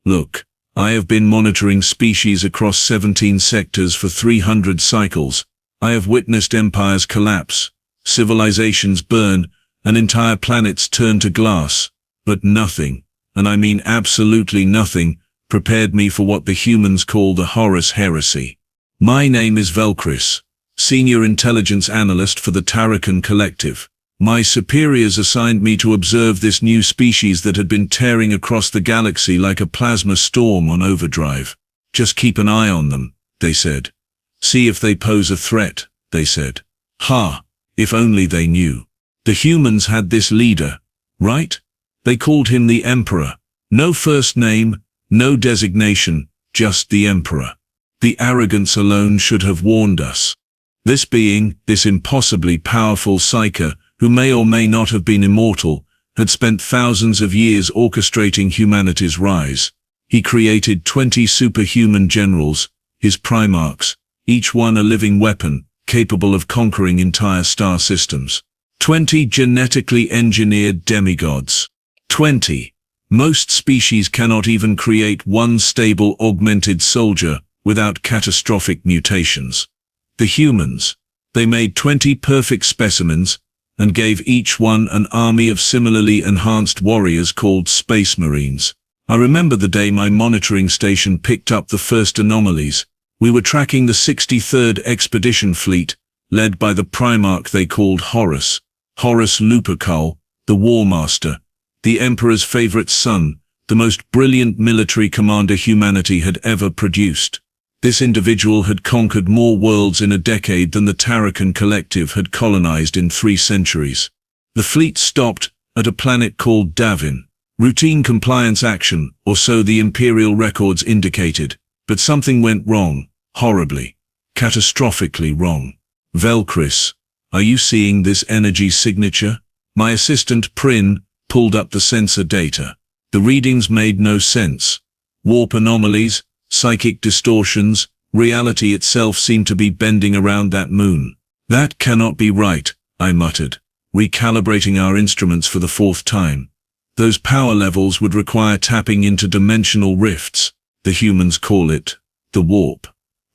Look, I have been monitoring species across 17 sectors for 300 cycles. I have witnessed empires collapse, civilizations burn, and entire planets turn to glass. But nothing, and I mean absolutely nothing, prepared me for what the humans call the Horus Heresy. My name is Velkris, Senior Intelligence Analyst for the Terra Collective. My superiors assigned me to observe this new species that had been tearing across the galaxy like a plasma storm on overdrive. Just keep an eye on them, they said. See if they pose a threat, they said. Ha, if only they knew. The humans had this leader, right? They called him the Emperor. No first name, no designation, just the Emperor. The arrogance alone should have warned us. This being, this impossibly powerful psyker, who may or may not have been immortal, had spent thousands of years orchestrating humanity's rise. He created 20 superhuman generals, his Primarchs, each one a living weapon, capable of conquering entire star systems. 20 genetically engineered demigods. 20. Most species cannot even create one stable augmented soldier without catastrophic mutations. The humans, they made 20 perfect specimens, and gave each one an army of similarly enhanced warriors called Space Marines. I remember the day my monitoring station picked up the first anomalies. We were tracking the 63rd Expedition Fleet, led by the Primarch they called Horus Lupercal, the Warmaster, the Emperor's favorite son, the most brilliant military commander humanity had ever produced. This individual had conquered more worlds in a decade than the Terra Collective had colonized in 3 centuries. The fleet stopped at a planet called Davin. Routine compliance action, or so the Imperial records indicated, but something went wrong, horribly, catastrophically wrong. Velkris, are you seeing this energy signature? My assistant Prin pulled up the sensor data. The readings made no sense. Warp anomalies, psychic distortions, reality itself seemed to be bending around that moon. That cannot be right, I muttered, recalibrating our instruments for the 4th time. Those power levels would require tapping into dimensional rifts. The humans call it the warp,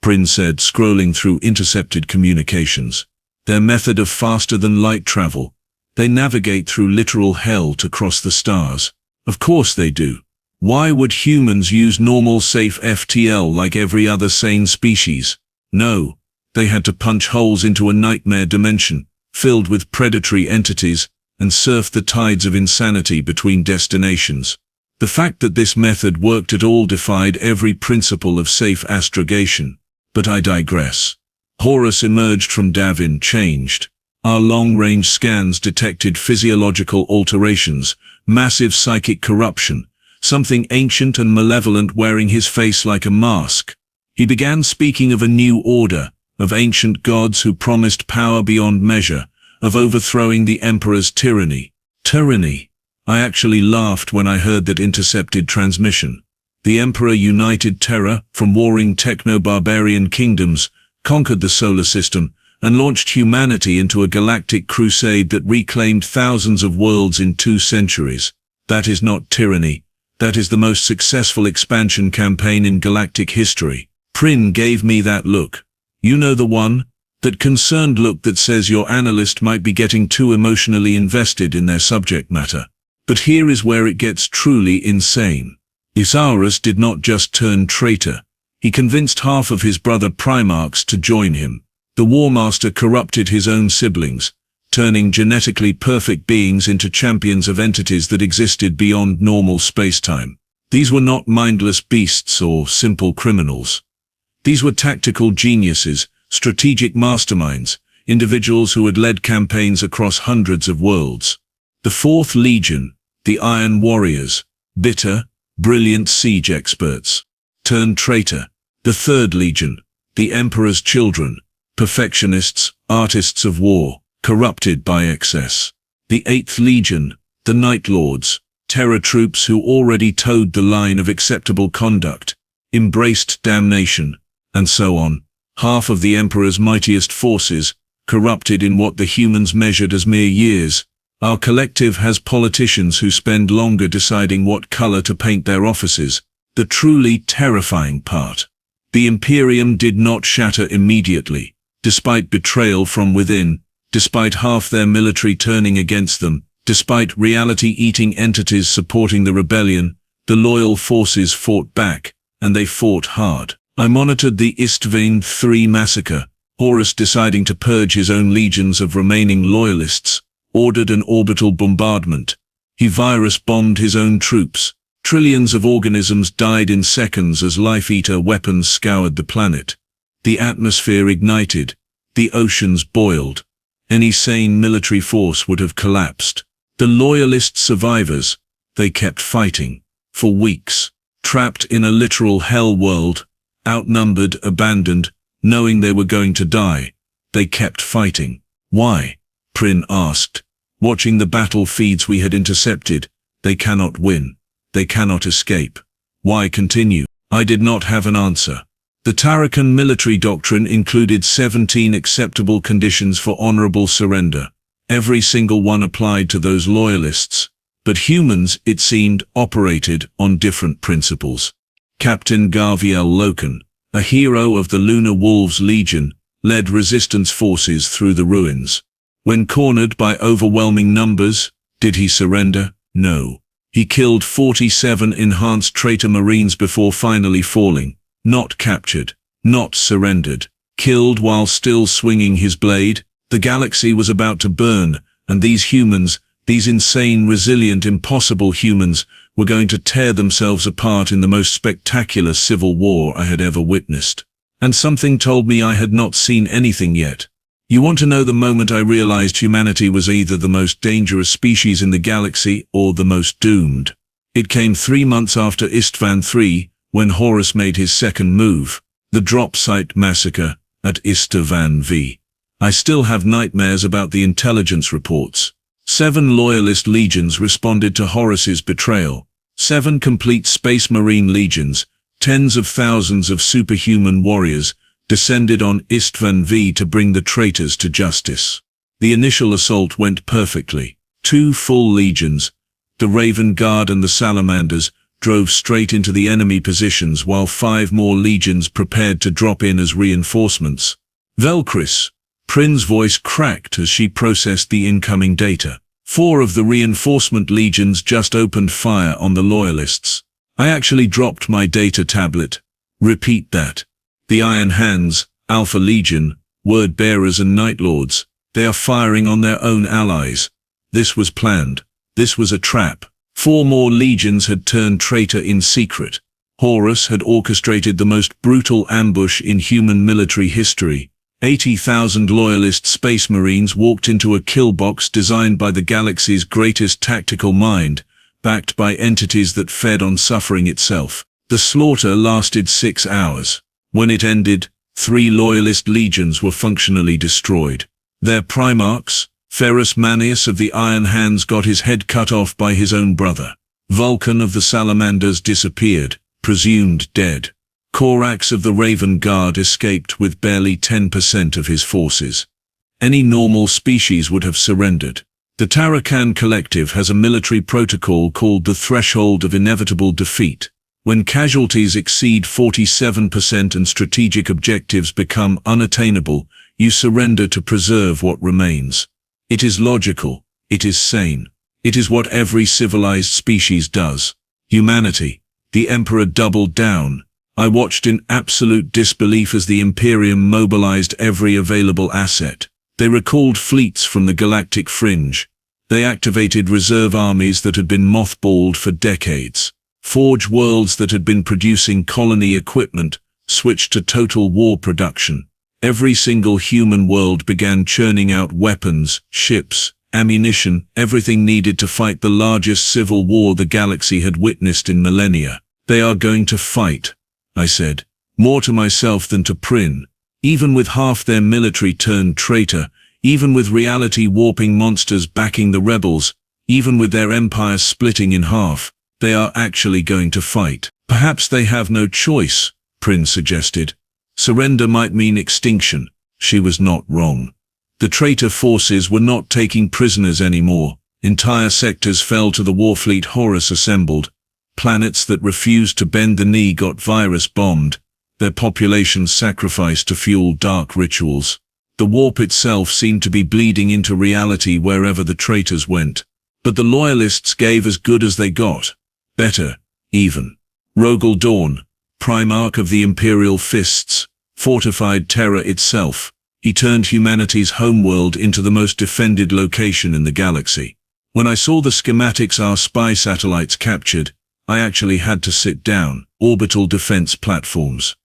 Prin said, scrolling through intercepted communications. Their method of faster-than-light travel. They navigate through literal hell to cross the stars. Of course they do. Why would humans use normal safe FTL like every other sane species? No, they had to punch holes into a nightmare dimension, filled with predatory entities, and surf the tides of insanity between destinations. The fact that this method worked at all defied every principle of safe astrogation. But I digress. Horus emerged from Davin changed. Our long-range scans detected physiological alterations, massive psychic corruption, something ancient and malevolent wearing his face like a mask. He began speaking of a new order, of ancient gods who promised power beyond measure, of overthrowing the Emperor's tyranny. Tyranny. I actually laughed when I heard that intercepted transmission. The Emperor united Terra from warring techno-barbarian kingdoms, conquered the solar system, and launched humanity into a galactic crusade that reclaimed thousands of worlds in 2 centuries. That is not tyranny. That is the most successful expansion campaign in galactic history. Prin gave me that look. You know the one? That concerned look that says your analyst might be getting too emotionally invested in their subject matter. But here is where it gets truly insane. Isstvan did not just turn traitor. He convinced half of his brother Primarchs to join him. The Warmaster corrupted his own siblings, turning genetically perfect beings into champions of entities that existed beyond normal space-time. These were not mindless beasts or simple criminals. These were tactical geniuses, strategic masterminds, individuals who had led campaigns across hundreds of worlds. The 4th Legion, the Iron Warriors, bitter, brilliant siege experts, turned traitor. The 3rd Legion, the Emperor's children, perfectionists, artists of war, corrupted by excess. The 8th Legion, the Night Lords, terror troops who already towed the line of acceptable conduct, embraced damnation, and so on. Half of the Emperor's mightiest forces, corrupted in what the humans measured as mere years. Our collective has politicians who spend longer deciding what color to paint their offices the truly terrifying part. The Imperium did not shatter immediately, despite betrayal from within, despite half their military turning against them, despite reality-eating entities supporting the rebellion. The loyal forces fought back, and they fought hard. I monitored the Isstvan 3 massacre, Horus deciding to purge his own legions of remaining Loyalists, ordered an orbital bombardment. He virus-bombed his own troops. Trillions of organisms died in seconds as life-eater weapons scoured the planet. The atmosphere ignited. The oceans boiled. Any sane military force would have collapsed. The Loyalist survivors, they kept fighting. For weeks, trapped in a literal hell world, outnumbered, abandoned, knowing they were going to die, they kept fighting. Why? Prin asked. Watching the battle feeds we had intercepted, they cannot win. They cannot escape. Why continue? I did not have an answer. The Tarakan military doctrine included 17 acceptable conditions for honorable surrender. Every single one applied to those Loyalists. But humans, it seemed, operated on different principles. Captain Gaviel Loken, a hero of the Lunar Wolves Legion, led resistance forces through the ruins. When cornered by overwhelming numbers, did he surrender? No. He killed 47 enhanced traitor Marines before finally falling. Not captured. Not surrendered. Killed while still swinging his blade. The galaxy was about to burn, and these humans, these insane, resilient, impossible humans, were going to tear themselves apart in the most spectacular civil war I had ever witnessed. And something told me I had not seen anything yet. You want to know the moment I realized humanity was either the most dangerous species in the galaxy or the most doomed? It came 3 months after Isstvan 3, when Horus made his second move, the drop site massacre at Isstvan V. I still have nightmares about the intelligence reports. 7 Loyalist legions responded to Horus's betrayal. 7 complete Space Marine legions, tens of thousands of superhuman warriors, descended on Isstvan V to bring the traitors to justice. The initial assault went perfectly. 2 full legions, the Raven Guard and the Salamanders, drove straight into the enemy positions while 5 more legions prepared to drop in as reinforcements. Velkris. Prin's voice cracked as she processed the incoming data. 4 of the reinforcement legions just opened fire on the Loyalists. I actually dropped my data tablet. Repeat that. The Iron Hands, Alpha Legion, Word Bearers and Night Lords, they are firing on their own allies. This was planned. This was a trap. 4 more legions had turned traitor in secret. Horus had orchestrated the most brutal ambush in human military history. 80,000 Loyalist Space Marines walked into a kill box designed by the galaxy's greatest tactical mind, backed by entities that fed on suffering itself. The slaughter lasted 6 hours. When it ended, 3 Loyalist legions were functionally destroyed. Their Primarchs, Ferrus Manius of the Iron Hands got his head cut off by his own brother. Vulcan of the Salamanders disappeared, presumed dead. Corax of the Raven Guard escaped with barely 10% of his forces. Any normal species would have surrendered. The Tarakan Collective has a military protocol called the Threshold of Inevitable Defeat. When casualties exceed 47% and strategic objectives become unattainable, you surrender to preserve what remains. It is logical. It is sane. It is what every civilized species does. Humanity. The Emperor doubled down. I watched in absolute disbelief as the Imperium mobilized every available asset. They recalled fleets from the galactic fringe. They activated reserve armies that had been mothballed for decades. Forge worlds that had been producing colony equipment switched to total war production. Every single human world began churning out weapons, ships, ammunition, everything needed to fight the largest civil war the galaxy had witnessed in millennia. They are going to fight, I said, more to myself than to Prin. Even with half their military turned traitor, even with reality-warping monsters backing the rebels, even with their empire splitting in half, they are actually going to fight. Perhaps they have no choice, Prin suggested. Surrender might mean extinction. She was not wrong. The traitor forces were not taking prisoners anymore. Entire sectors fell to the warfleet Horus assembled. Planets that refused to bend the knee got virus bombed, their populations sacrificed to fuel dark rituals. The warp itself seemed to be bleeding into reality wherever the traitors went. But the Loyalists gave as good as they got. Better, even. Rogel Dawn, Primarch of the Imperial Fists, fortified Terra itself. He turned humanity's homeworld into the most defended location in the galaxy. When I saw the schematics our spy satellites captured, I actually had to sit down. Orbital defense platforms.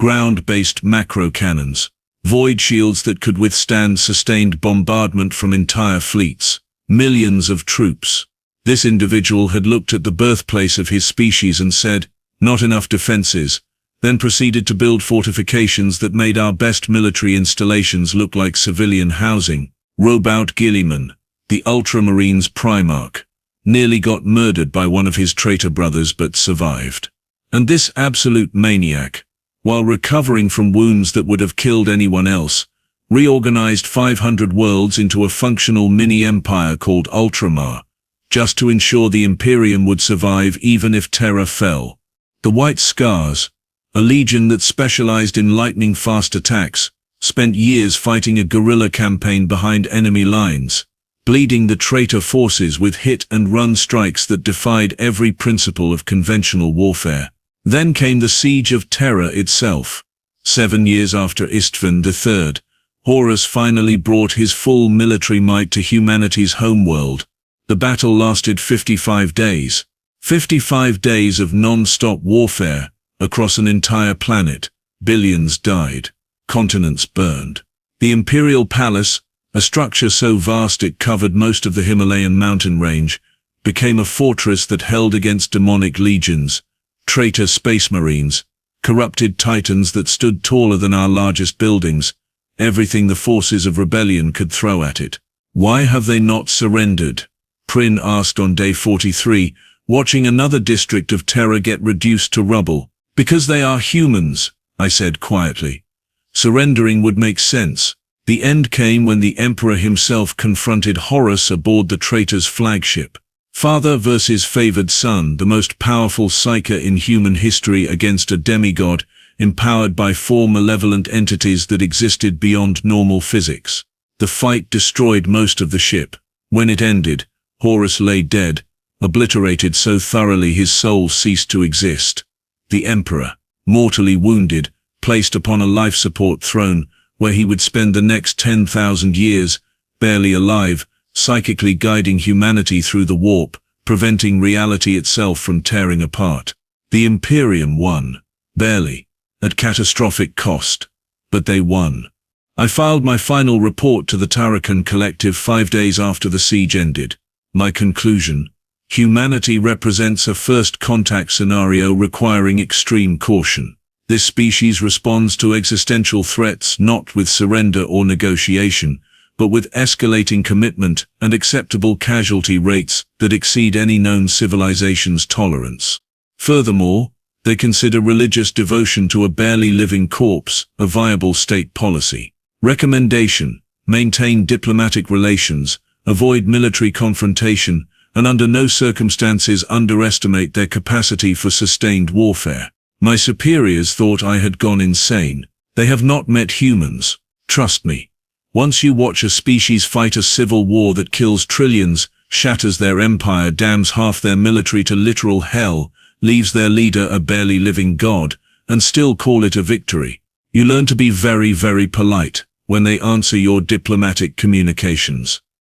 Ground-based macro cannons. Void shields that could withstand sustained bombardment from entire fleets. Millions of troops. This individual had looked at the birthplace of his species and said, "Not enough defenses," then proceeded to build fortifications that made our best military installations look like civilian housing. Robout Gilliman, the Ultramarines Primarch, nearly got murdered by one of his traitor brothers but survived. And this absolute maniac, while recovering from wounds that would have killed anyone else, reorganized 500 worlds into a functional mini-empire called Ultramar, just to ensure the Imperium would survive even if Terra fell. The White Scars, a legion that specialized in lightning-fast attacks, spent years fighting a guerrilla campaign behind enemy lines, bleeding the traitor forces with hit-and-run strikes that defied every principle of conventional warfare. Then came the siege of Terra itself. 7 years after Isstvan III, Horus finally brought his full military might to humanity's homeworld. The battle lasted 55 days. 55 days of non-stop warfare, across an entire planet. Billions died. Continents burned. The Imperial Palace, a structure so vast it covered most of the Himalayan mountain range, became a fortress that held against demonic legions, traitor space marines, corrupted titans that stood taller than our largest buildings, everything the forces of rebellion could throw at it. Why have they not surrendered? Prin asked on day 43, watching another district of Terra get reduced to rubble. Because they are humans, I said quietly. Surrendering would make sense. The end came when the Emperor himself confronted Horus aboard the traitor's flagship. Father versus favored son, the most powerful psyker in human history against a demigod, empowered by 4 malevolent entities that existed beyond normal physics. The fight destroyed most of the ship. When it ended, Horus lay dead, obliterated so thoroughly his soul ceased to exist. The Emperor, mortally wounded, placed upon a life support throne, where he would spend the next 10,000 years, barely alive, psychically guiding humanity through the warp, preventing reality itself from tearing apart. The Imperium won. Barely. At catastrophic cost. But they won. I filed my final report to the Tarakan Collective 5 days after the siege ended. My conclusion: humanity represents a first contact scenario requiring extreme caution. This species responds to existential threats not with surrender or negotiation, but with escalating commitment and acceptable casualty rates that exceed any known civilization's tolerance. Furthermore, they consider religious devotion to a barely living corpse a viable state policy. Recommendation: maintain diplomatic relations, avoid military confrontation, and under no circumstances underestimate their capacity for sustained warfare. My superiors thought I had gone insane. They have not met humans. Trust me. Once you watch a species fight a civil war that kills trillions, shatters their empire, damns half their military to literal hell, leaves their leader a barely living god, and still call it a victory, you learn to be very, very polite when they answer your diplomatic communications.